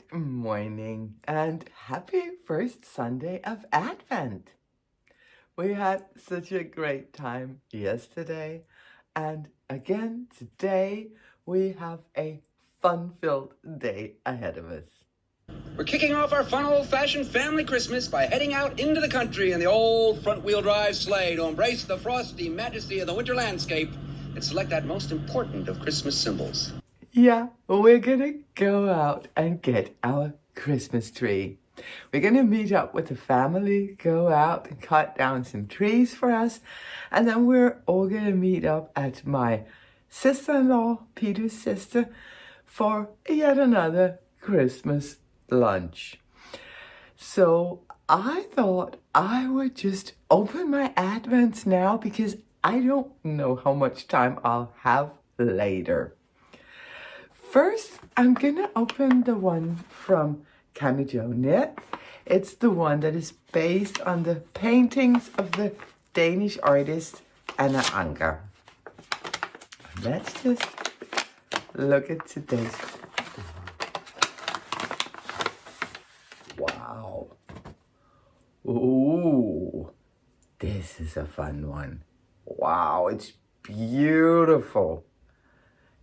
Good morning and happy first Sunday of Advent. We had such a great time yesterday, and again today we have a fun-filled day ahead of us. We're kicking off our fun old-fashioned family Christmas by heading out into the country in the old front-wheel drive sleigh to embrace the frosty majesty of the winter landscape and select that most important of Christmas symbols. Yeah, we're gonna go out and get our Christmas tree. We're gonna meet up with the family, go out and cut down some trees for us, and then we're all gonna meet up at my sister-in-law, Peter's sister, for yet another Christmas lunch. So I thought I would just open my Advents now because I don't know how much time I'll have later. First, I'm gonna open the one from Camijo Knit. It's the one that is based on the paintings of the Danish artist Anna Anker. Let's just look at today's. Wow. Ooh, this is a fun one. Wow, it's beautiful.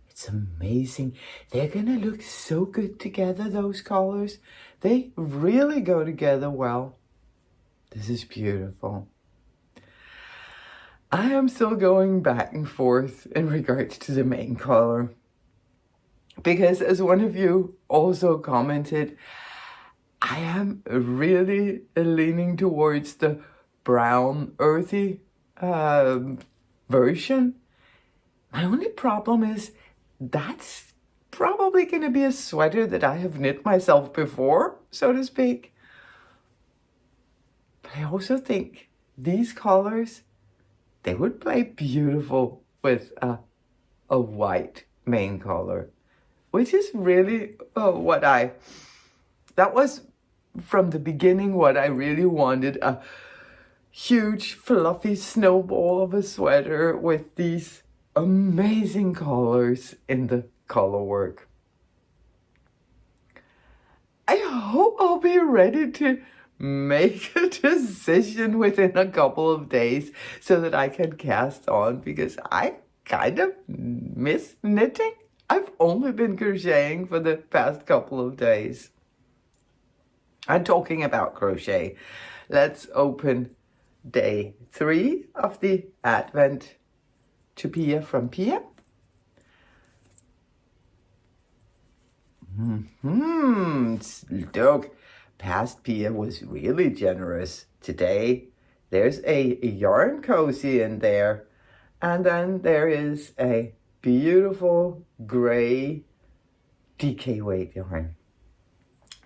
It's amazing. They're gonna look so good together, those colors. They really go together well. This is beautiful. I am still going back and forth in regards to the main color. Because as one of you also commented, I am really leaning towards the brown earthy version. My only problem is that's probably going to be a sweater that I have knit myself before, so to speak. But I also think these colors, they would play beautiful with a white main color, which is really that was from the beginning what I really wanted, a huge fluffy snowball of a sweater with these amazing colors in the color work. I hope I'll be ready to make a decision within a couple of days so that I can cast on, because I kind of miss knitting. I've only been crocheting for the past couple of days. I'm talking about crochet. Let's open day 3 of the Advent to Pia from Pia. Look, past Pia was really generous today. There's a yarn cozy in there. And then there is a beautiful gray DK weight yarn.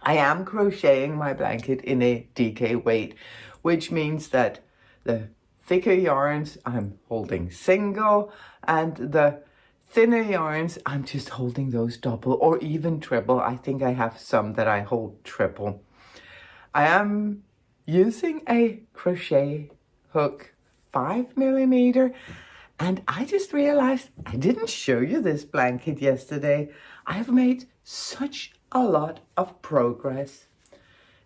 I am crocheting my blanket in a DK weight, which means that the thicker yarns I'm holding single, and the thinner yarns I'm just holding those double or even triple. I think I have some that I hold triple. I am using a crochet hook 5mm, and I just realized I didn't show you this blanket yesterday. I've made such a lot of progress.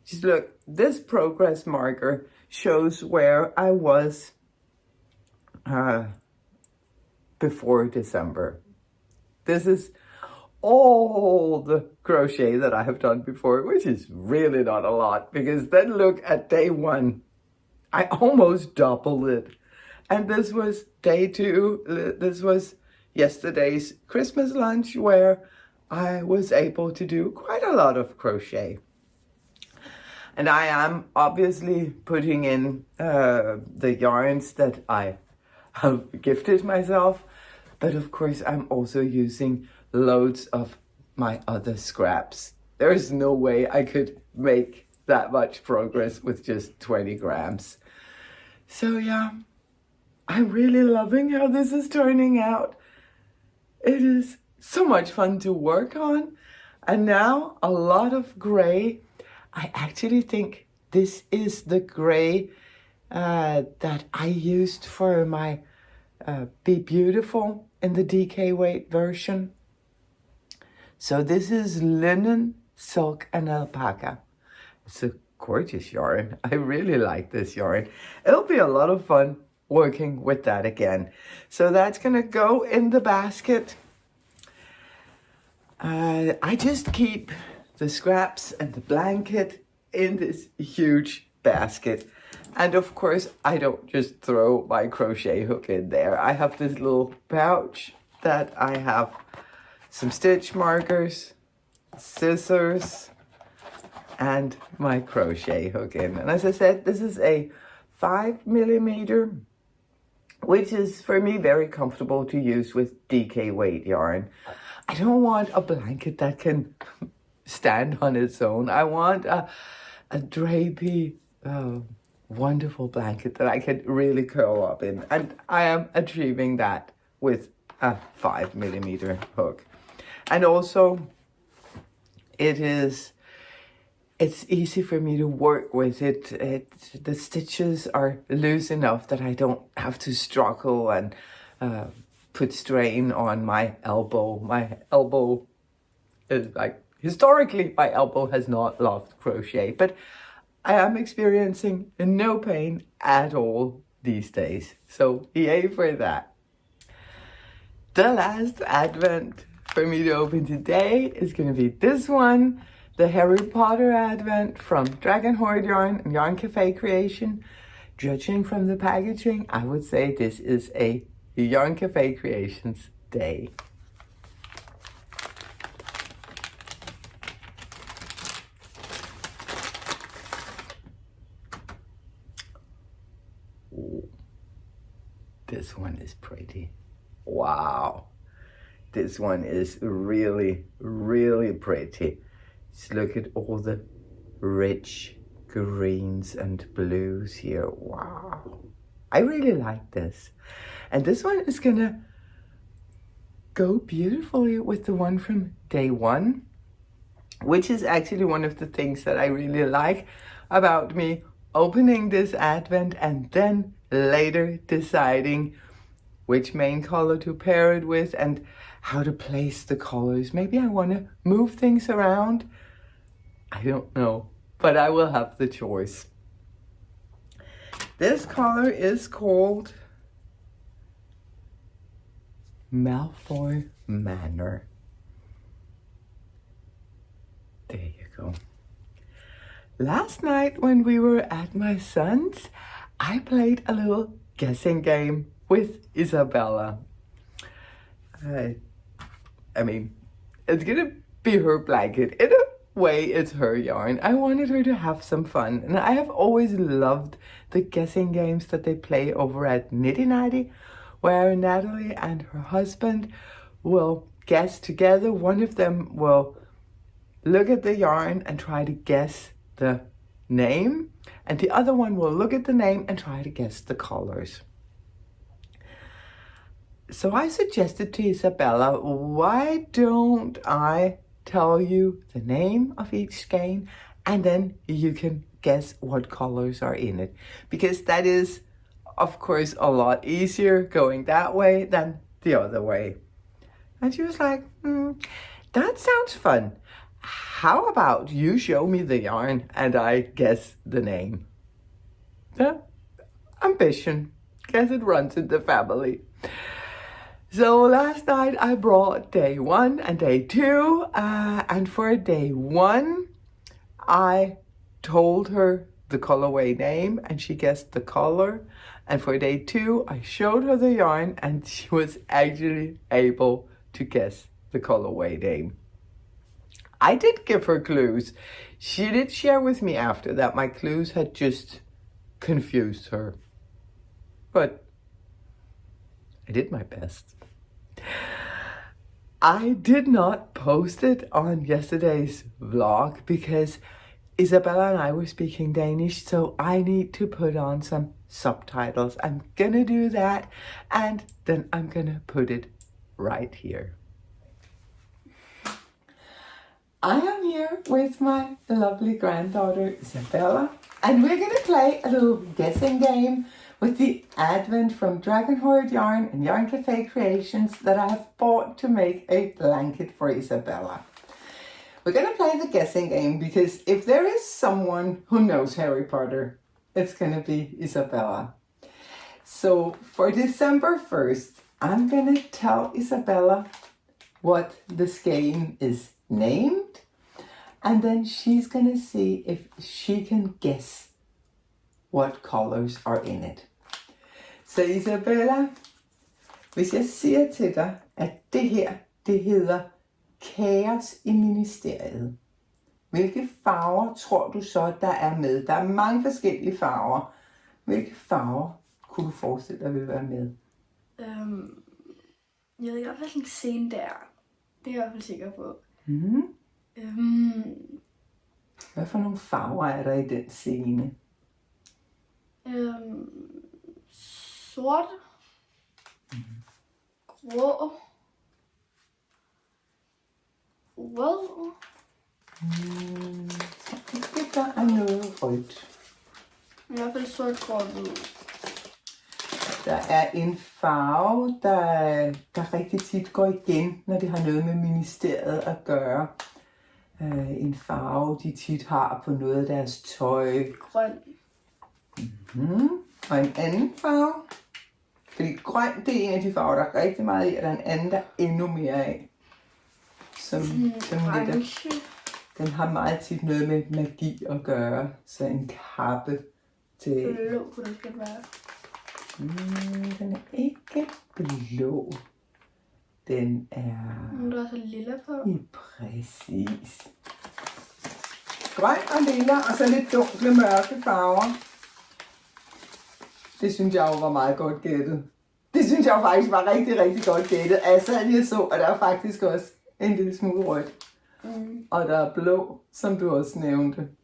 Just look, this progress marker shows where I was before December. This is all the crochet that I have done before, which is really not a lot, because then look at day 1. I almost doubled it. And this was day 2. This was yesterday's Christmas lunch, where I was able to do quite a lot of crochet. And I am obviously putting in the yarns that I have gifted myself. But of course, I'm also using loads of my other scraps. There is no way I could make that much progress with just 20 grams. So yeah, I'm really loving how this is turning out. It is so much fun to work on. And now a lot of gray. I actually think this is the gray that I used for my Be Beautiful in the DK weight version. So this is linen silk and alpaca. It's a gorgeous yarn. I really like this yarn. It'll be a lot of fun working with that again. So that's gonna go in the basket. I just keep the scraps and the blanket in this huge basket. And of course, I don't just throw my crochet hook in there. I have this little pouch that I have some stitch markers, scissors, and my crochet hook in. And as I said, this is a 5mm, which is for me very comfortable to use with DK weight yarn. I don't want a blanket that can stand on its own. I want a drapey, wonderful blanket that I can really curl up in. And I am achieving that with a 5mm hook. And also, it's easy for me to work with it. The stitches are loose enough that I don't have to struggle and put strain on my elbow. My elbow is historically, my elbow has not loved crochet, but I am experiencing no pain at all these days. So yay for that. The last advent for me to open today is going to be this one, the Harry Potter advent from Dragon Horde Yarn and Yarn Cafe Creation. Judging from the packaging, I would say this is a Yarn Cafe Creations day. This one is pretty. Wow. This one is really, really pretty. Just look at all the rich greens and blues here. Wow. I really like this. And this one is gonna go beautifully with the one from day one, which is actually one of the things that I really like about me opening this advent and then later deciding which main color to pair it with and how to place the colors. Maybe I want to move things around. I don't know, but I will have the choice. This color is called Malfoy Manor. There you go. Last night when we were at my son's, I played a little guessing game with Isabella. I mean, it's gonna be her blanket. In a way, it's her yarn. I wanted her to have some fun. And I have always loved the guessing games that they play over at Nitty Nighty, where Natalie and her husband will guess together. One of them will look at the yarn and try to guess the name, and the other one will look at the name and try to guess the colors. So I suggested to Isabella, why don't I tell you the name of each skein and then you can guess what colors are in it? Because that is, of course, a lot easier going that way than the other way. And she was like, that sounds fun. How about you show me the yarn and I guess the name? Ambition. Guess it runs in the family. So last night I brought day 1 and day 2. And for day 1, I told her the colorway name and she guessed the color. And for day 2, I showed her the yarn and she was actually able to guess the colorway name. I did give her clues. She did share with me after that my clues had just confused her. But I did my best. I did not post it on yesterday's vlog because Isabella and I were speaking Danish, so I need to put on some subtitles. I'm gonna do that and then I'm gonna put it right here. I am here with my lovely granddaughter Isabella, and we're going to play a little guessing game with the advent from Dragon Horde Yarn and Yarn Cafe Creations that I have bought to make a blanket for Isabella. We're going to play the guessing game because if there is someone who knows Harry Potter, it's going to be Isabella. So for December 1st, I'm going to tell Isabella what the skein is named, and then she's going to see if she can guess what colors are in it. Så Isabella, hvis jeg siger til dig, at det her, det hedder Kaos i Ministeriet. Hvilke farver tror du så, der er med? Der er mange forskellige farver. Hvilke farver kunne du forestille dig vil være med? Jeg ved i hvert fald en scene der. Det er jeg i hvert fald sikker på. Hvad for nogle farver er der i den scene? Sort. Grå. Rød. Det der er noget rødt. I hvert fald sort, grå, hvid. Der er en farve, der rigtig tit går igen, når det har noget med ministeriet at gøre. En farve, de tit har på noget af deres tøj. Grøn. Og en anden farve. Fordi grøn, det er en af de farver, der er rigtig meget i, og der er en anden, der er endnu mere af. Som Orange. Den har meget tit noget med magi at gøre. Så en kappe til... Blå kunne det godt være. Den er ikke blå. Den er... Der er så lilla på. Præcis. Grøn og lilla, og så lidt dunkle, mørke farver. Det synes jeg jo var meget godt gættet. Det synes jeg jo faktisk var rigtig, rigtig godt gættet. Altså, jeg så, at der er faktisk også en lille smule rødt. Og der er blå, som du også nævnte.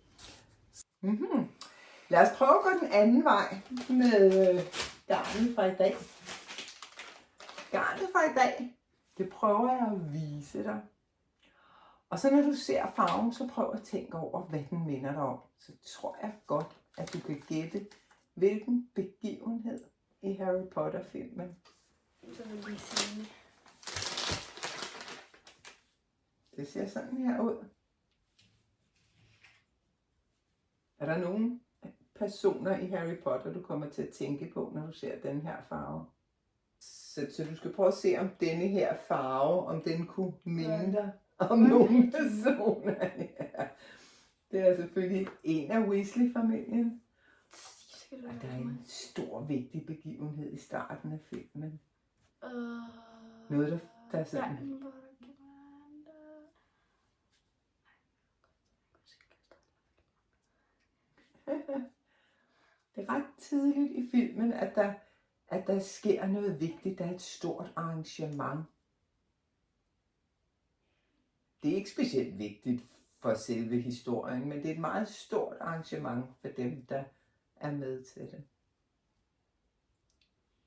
Lad os prøve at gå den anden vej med garnet fra i dag. Garnet fra i dag, det prøver jeg at vise dig. Og så når du ser farven, så prøv at tænke over, hvad den minder dig om. Så tror jeg godt, at du kan gætte, hvilken begivenhed i Harry Potter-filmen. Så vil jeg sige. Det ser sådan her ud. Er der nogen personer i Harry Potter, du kommer til at tænke på, når du ser den her farve? Så du skal prøve at se, om denne her farve, om den kunne minde dig om nogle personer. Ja. Det er selvfølgelig en af Weasley-familien. Og der er en stor, vigtig begivenhed i starten af filmen. Noget, der er sådan... Det er ret tidligt i filmen, at der sker noget vigtigt. Der er et stort arrangement. Det er ikke specielt vigtigt for selve historien, men det er et meget stort arrangement for dem, der er med til det.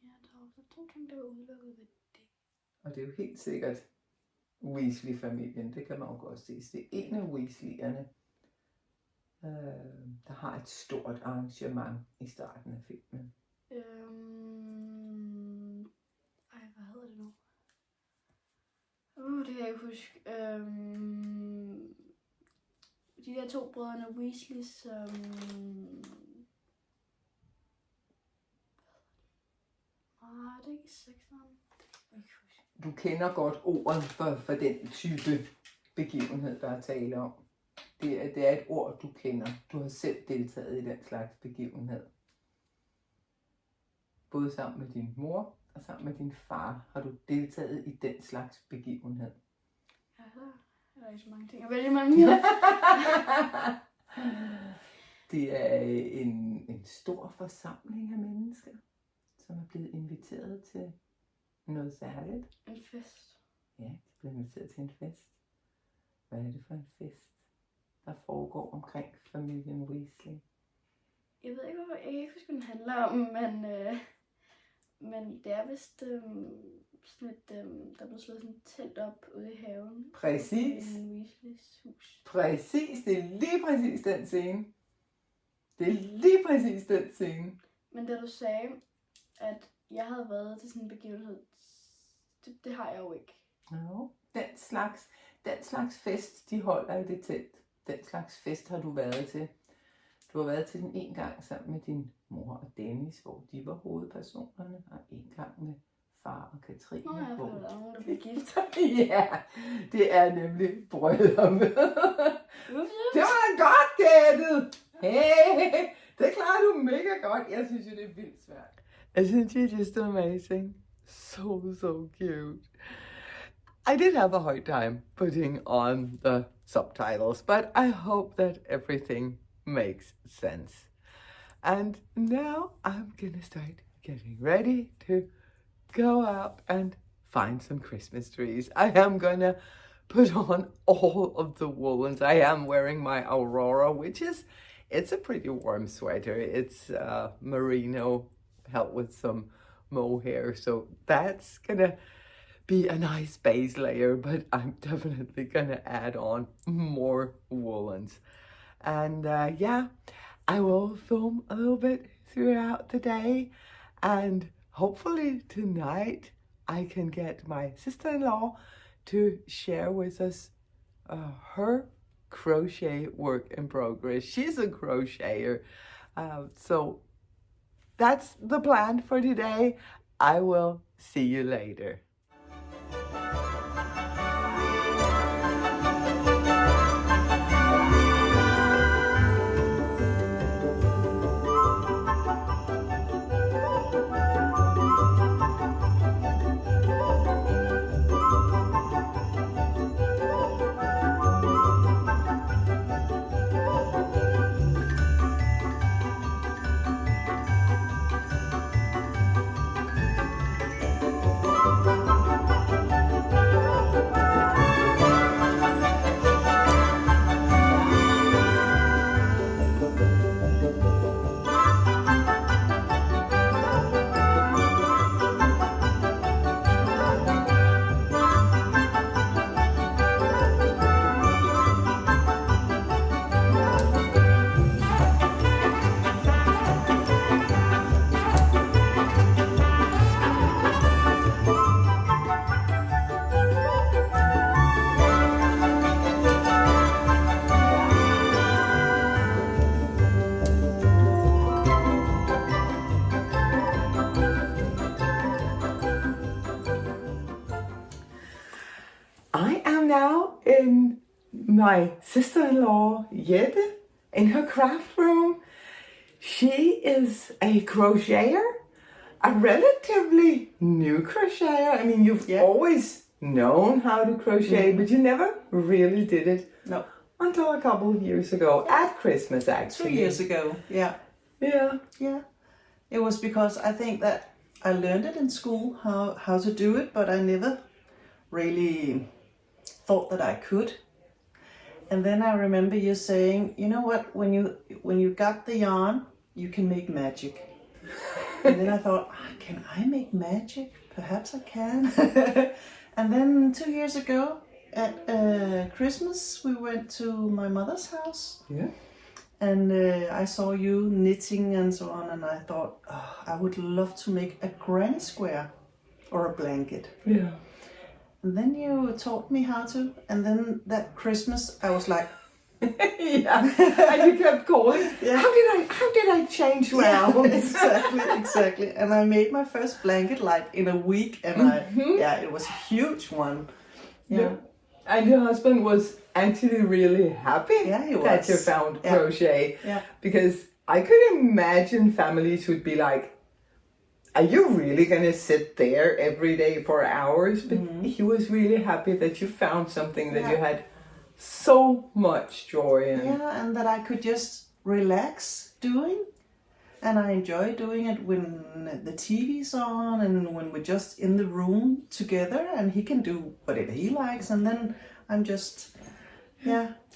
Ja, der var også 2 ting, der var udelukket ved det. Og det er jo helt sikkert Weasley-familien, det kan man jo godt se. Det er en af Weasley'erne, der har et stort arrangement i starten af filmen. Hvad hedder det nu? Det kan jeg ikke huske. De der 2 brødrene Weasley, som... det er ikke 6'eren. Du kender godt ordet for den type begivenhed, der er tale om. Det er et ord, du kender. Du har selv deltaget i den slags begivenhed. Både sammen med din mor og sammen med din far har du deltaget i den slags begivenhed. Ja, der er ikke så mange ting at vælge mellem. Det er en stor forsamling af mennesker, som er blevet inviteret til noget særligt. En fest. Ja, de er blevet inviteret til en fest. Hvad er det for en fest, der foregår omkring familien Weasley? Jeg ved ikke, jeg kan ikke huske, hvad den handler om, men det er vist sådan et, der blev slået sådan et telt op ude i haven. Præcis. I en Weasleys hus. Præcis, det er lige præcis den scene. Det er lige præcis den scene. Men da du sagde, at jeg havde været til sådan en begivenhed, det har jeg jo ikke. No, den slags, den slags fest, de holder i det telt. Den slags fest har du været til. Du har været til den en gang sammen med din mor og Dennis, hvor de var hovedpersonerne, og en gang med far og Katrine. Nå, jeg hvor... føler, der er nogen, der bliver gift. Ja, det er nemlig bryllup. Det var godt gættet! Hey, det klarer du mega godt. Jeg synes jo, det er vildt svært. Isn't you just amazing? So cute. I did have a hard time putting on the subtitles, but I hope that everything makes sense. And now I'm gonna start getting ready to go out and find some Christmas trees. I am gonna put on all of the woolens. I am wearing my Aurora, it's a pretty warm sweater. It's merino, helped with some mohair, so that's gonna be a nice base layer, but I'm definitely gonna add on more woolens. And yeah, I will film a little bit throughout the day, and hopefully tonight I can get my sister-in-law to share with us her crochet work in progress. She's a crocheter, so that's the plan for today. I will see you later. I am now in my sister-in-law Jette in her craft room. She is a crocheter, a relatively new crocheter. I mean, you've always known how to crochet, but you never really did it. No. Until a couple of years ago, at Christmas actually. 2 years ago, yeah. Yeah. Yeah. It was because I think that I learned it in school, how to do it, but I never really thought that I could. And then I remember you saying, you know what, when you got the yarn, you can make magic. And then I thought, can I make magic? Perhaps I can. And then 2 years ago at Christmas, we went to my mother's house. Yeah. And I saw you knitting and so on, and I thought, oh, I would love to make a granny square or a blanket. Yeah. And then you taught me how to, and then that Christmas I was like, yeah, and you kept calling. Yeah. How did I change rounds? exactly. And I made my first blanket like in a week, and it was a huge one. Yeah. And your husband was actually really happy he was. that you found crochet. Yeah. Because I could imagine families would be like, are you really going to sit there every day for hours? But he was really happy that you found something that you had so much joy in. Yeah, and that I could just relax doing. And I enjoy doing it when the TV's on and when we're just in the room together, and he can do whatever he likes, and then I'm just,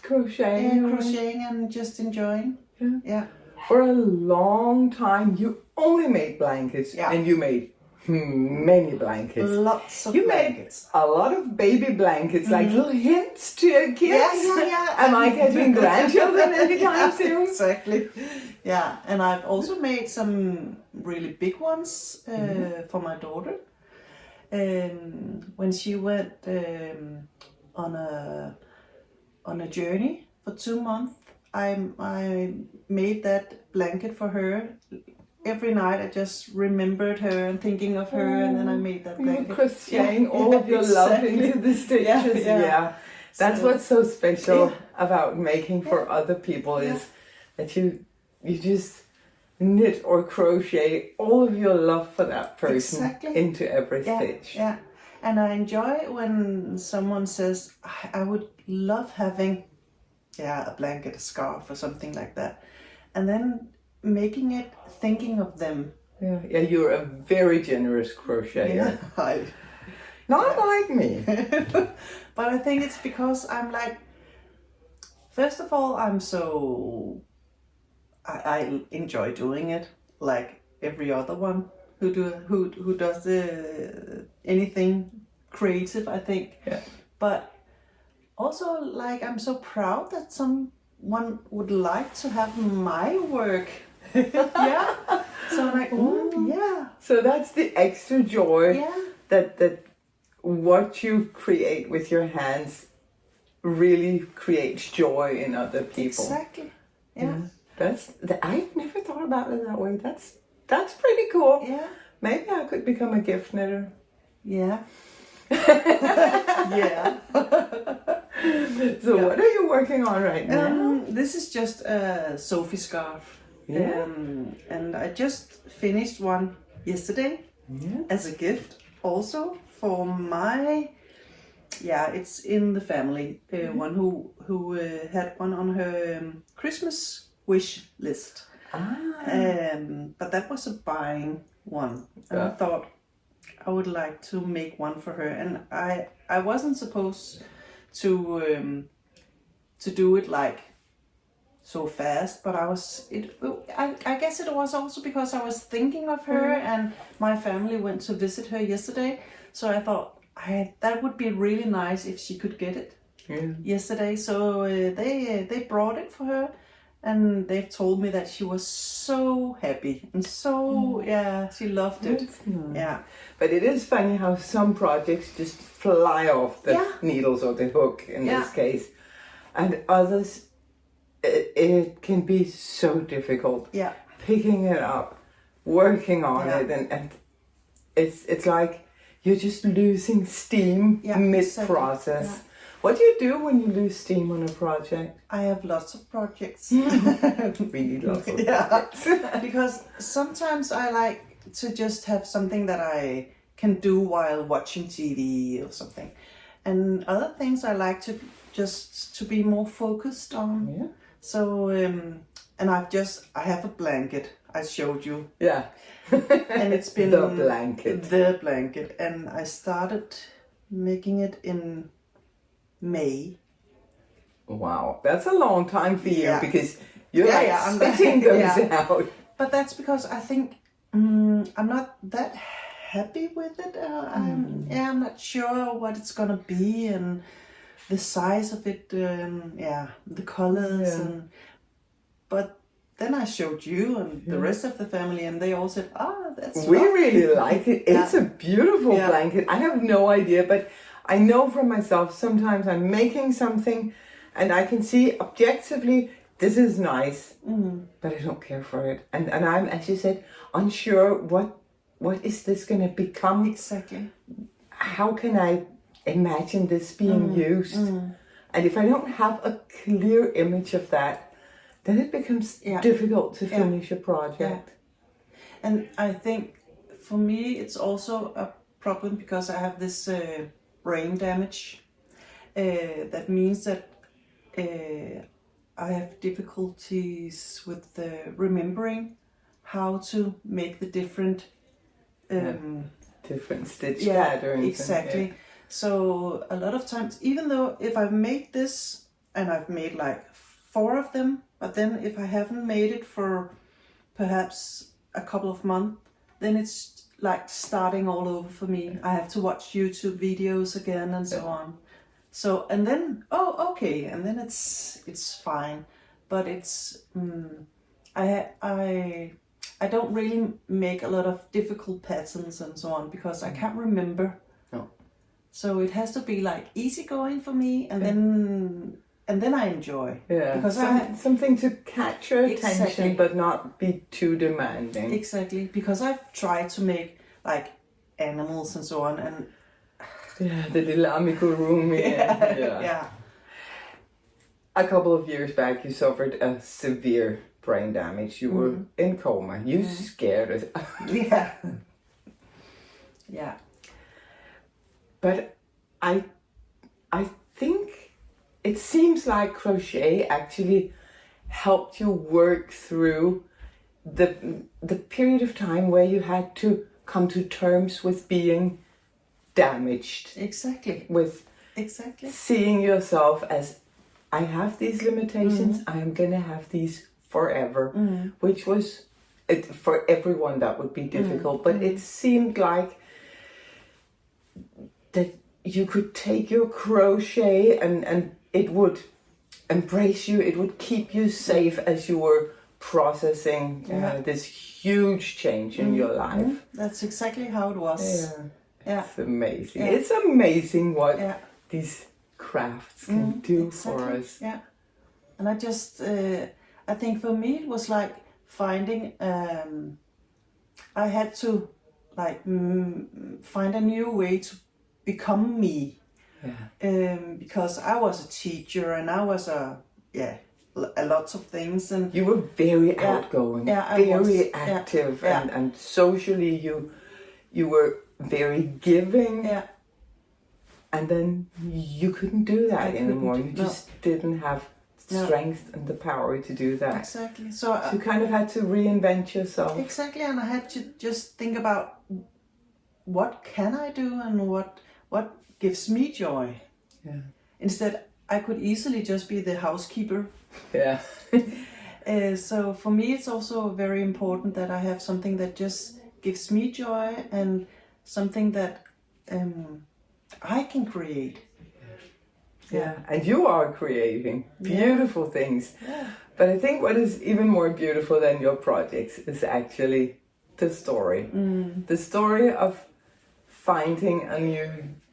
crocheting and just enjoying. Yeah. For a long time, you only made blankets, and you made many blankets. Lots of you blankets. Made a lot of baby blankets, like little hints to your kids. Yeah. Am I getting grandchildren anytime soon? Exactly. Yeah, and I've also made some really big ones for my daughter. When she went on a journey for 2 months. I made that blanket for her. Every night I just remembered her and thinking of her, and then I made that blanket. You're crocheting all of your love into the stitches. Yeah. That's what's so special about making for other people is that you just knit or crochet all of your love for that person into every stitch. Yeah, and I enjoy when someone says, I would love having a blanket, a scarf or something like that. And then making it thinking of them. Yeah, you're a very generous crocheter. Not like me. But I think it's because I'm like, first of all, I enjoy doing it like every other one who does anything creative, I think. Yeah. But also, like, I'm so proud that someone would like to have my work. Yeah. So I'm like, yeah. So that's the extra joy that what you create with your hands really creates joy in other people. Exactly. Yeah. I've never thought about it that way. That's pretty cool. Yeah. Maybe I could become a gift knitter. Yeah. Yeah. So what are you working on right now? This is just a Sophie scarf. Yeah. And I just finished one yesterday as a gift also for my, it's in the family, one who had one on her Christmas wish list. But that was a buying one. And I thought I would like to make one for her. And I wasn't supposed to do it like so fast, but I guess it was also because I was thinking of her and my family went to visit her yesterday. So I thought that would be really nice if she could get it yesterday. So they brought it for her, and they've told me that she was so happy and so she loved it. Nice. Yeah, but it is funny how some projects just fly off the needles or the hook in this case, and others it can be so difficult. Yeah, picking it up, working on it, and it's like you're just losing steam mid-process. Yeah. What do you do when you lose steam on a project? I have lots of projects. Really lots of projects. Because sometimes I like to just have something that I can do while watching TV or something. And other things I like to be more focused on. Yeah. So, and I have a blanket I showed you. Yeah. And it's been the blanket. And I started making it in May. Wow, that's a long time for you because you're I'm spitting those out. But that's because I think I'm not that happy with it. I'm not sure what it's gonna be and the size of it. The colors but then I showed you and the rest of the family, and they all said, that's we really like it. It's a beautiful blanket. I have no idea, but I know for myself, sometimes I'm making something and I can see objectively, this is nice, but I don't care for it. And I'm, as you said, unsure what is this going to become? Exactly. How can I imagine this being used? And if I don't have a clear image of that, then it becomes difficult to finish a project. Yeah. And I think for me it's also a problem because I have this brain damage. That means that I have difficulties with remembering how to make the different stitch patterns. Exactly. So a lot of times, even though if I've made this and I've made like 4 of them, but then if I haven't made it for perhaps a couple of months, then it's like starting all over for me. I have to watch YouTube videos again and so on. So, and then, and then it's fine. But it's, I don't really make a lot of difficult patterns and so on because I can't remember. No. So it has to be like easygoing for me, and then I enjoy. Yeah, because something to catch your attention, Exactly. but not be too demanding. Exactly, because I've tried to make like animals and so on, and Yeah, the little amigurumi. yeah. A couple of years back, you suffered a severe brain damage. You were in coma. You scared us. Yeah. Yeah. But I think it seems like crochet actually helped you work through the period of time where you had to come to terms with being damaged. Exactly. With seeing yourself as, I have these limitations, I am going to have these forever, which was, for everyone that would be difficult, but it seemed like that you could take your crochet and it would embrace you, it would keep you safe as you were processing this huge change in your life. That's exactly how it was. Yeah. It's amazing. Yeah. It's amazing what these crafts can do for us. Yeah. And I just, I think for me it was like finding, I had to like find a new way to become me. Because I was a teacher and I was a lots of things, and you were very outgoing, very active, and socially you were very giving. And then you couldn't do that anymore. You just didn't have strength and the power to do that. Exactly. So you kind of had to reinvent yourself. Exactly, and I had to just think about what can I do and what gives me joy. Yeah. Instead, I could easily just be the housekeeper. Yeah. So for me, it's also very important that I have something that just gives me joy and something that I can create. Yeah, and you are creating beautiful things. Yeah. But I think what is even more beautiful than your projects is actually the story. The story of finding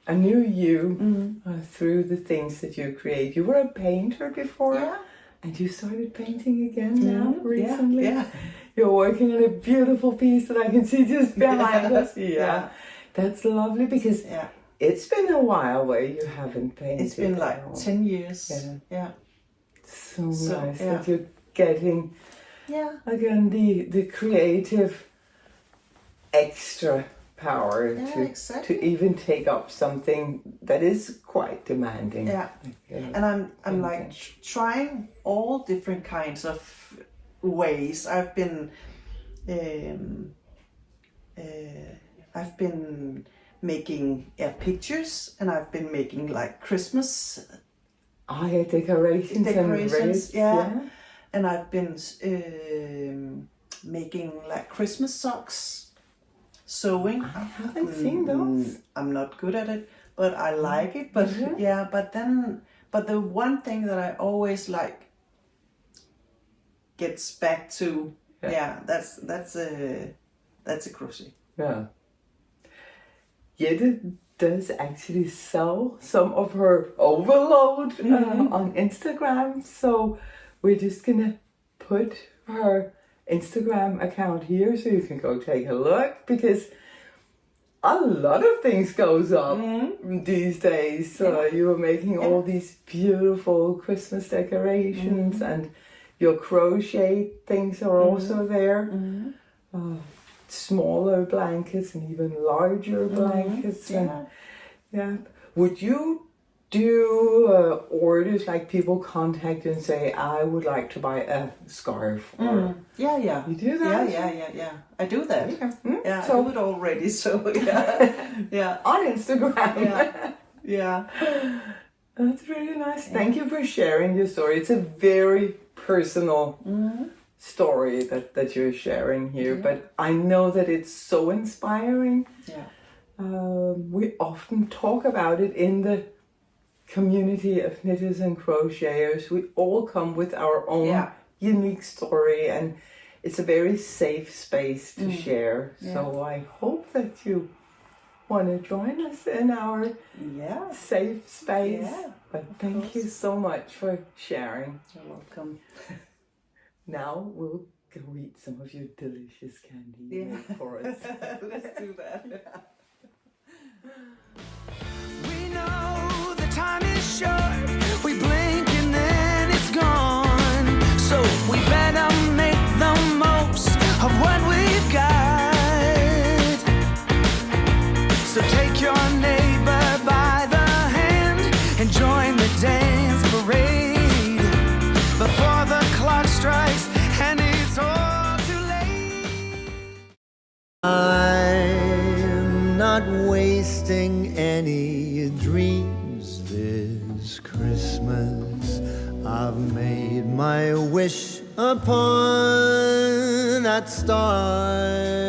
a new you through the things that you create. You were a painter before, and you started painting again now recently. Yeah. You're working on a beautiful piece that I can see just behind us. Yeah. That's lovely because it's been a while where you haven't painted. It's been like 10 years. Yeah. So nice that you're getting again the creative extra power to even take up something that is quite demanding. Yeah. And I'm like trying all different kinds of ways. I've been making pictures, and I've been making like Christmas decorations and wreaths, and I've been making like Christmas socks, sewing. I haven't seen those. I'm not good at it, but I like it. But but the one thing that I always like gets back to that's a crochet. Yeah. Jette does actually sell some of her overload on Instagram, so we're just gonna put her Instagram account here so you can go take a look, because a lot of things goes up these days. So you were making all these beautiful Christmas decorations, and your crochet things are also there. Smaller blankets and even larger blankets. Would you do orders, like people contact you and say, I would like to buy a scarf? Or you do that? Yeah. I do that. Okay. So I do it already. So on Instagram. Yeah. That's really nice. Thank you for sharing your story. It's a very personal story that you're sharing here, but I know that it's so inspiring. We often talk about it in the community of knitters and crocheters. We all come with our own unique story, and it's a very safe space to share. So I hope that you want to join us in our Yeah. safe space. Yeah, But thank you so much for sharing. You're welcome. Now we'll go eat some of your delicious candy you Yeah. made for us. Let's do that. We know the time is short. We blink and then it's gone. So we better make the most of what we've got. So take your neighbor by the hand and join the dance parade before the clock strikes and it's all too late. I'm not wasting any dreams this Christmas. I've made my wish upon that star.